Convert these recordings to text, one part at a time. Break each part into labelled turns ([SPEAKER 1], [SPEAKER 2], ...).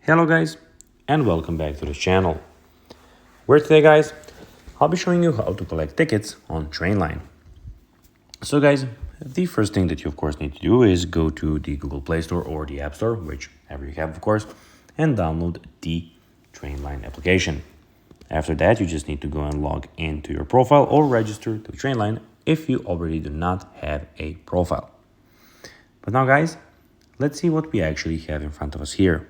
[SPEAKER 1] Hello guys, and welcome back to the channel, where today guys, I'll be showing you how to collect tickets on Trainline. So guys, the first thing that you of course need to do is go to the Google Play Store or the App Store, whichever you have of course, and download the Trainline application. After that, you just need to go and log into your profile or register to Trainline if you already do not have a profile. But now guys, let's see what we actually have in front of us here.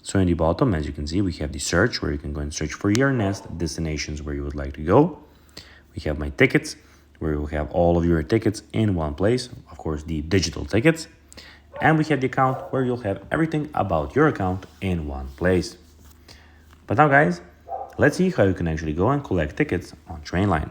[SPEAKER 1] So in the bottom, as you can see, we have the search where you can go and search for your next destinations where you would like to go. We have my tickets where you will have all of your tickets in one place, of course, the digital tickets. And we have the account where you'll have everything about your account in one place. But now guys, let's see how you can actually go and collect tickets on Trainline.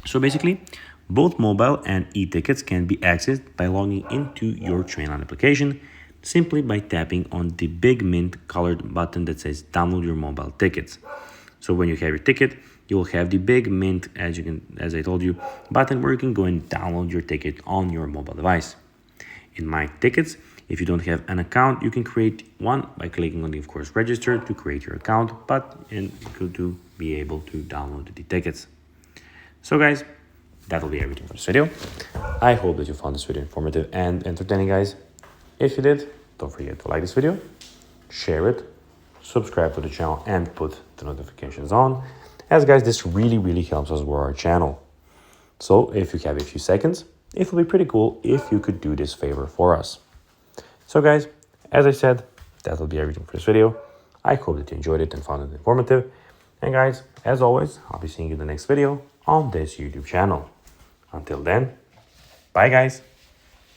[SPEAKER 1] So basically, both mobile and e-tickets can be accessed by logging into your Trainline application simply by tapping on the big mint colored button that says download your mobile tickets. So when you have your ticket, you will have the big mint, as I told you, button where you can go and download your ticket on your mobile device. In My Tickets, if you don't have an account, you can create one by clicking on the, of course, register to create your account, and good to be able to download the tickets. So guys, that will be everything for this video. I hope that you found this video informative and entertaining, guys. If you did, don't forget to like this video, share it, subscribe to the channel, and put the notifications on. As guys, this really helps us grow our channel. So if you have a few seconds, it will be pretty cool if you could do this favor for us. So guys, as I said, that will be everything for this video. I hope that you enjoyed it and found it informative. And guys, as always, I'll be seeing you in the next video on this YouTube channel. Until then, bye guys.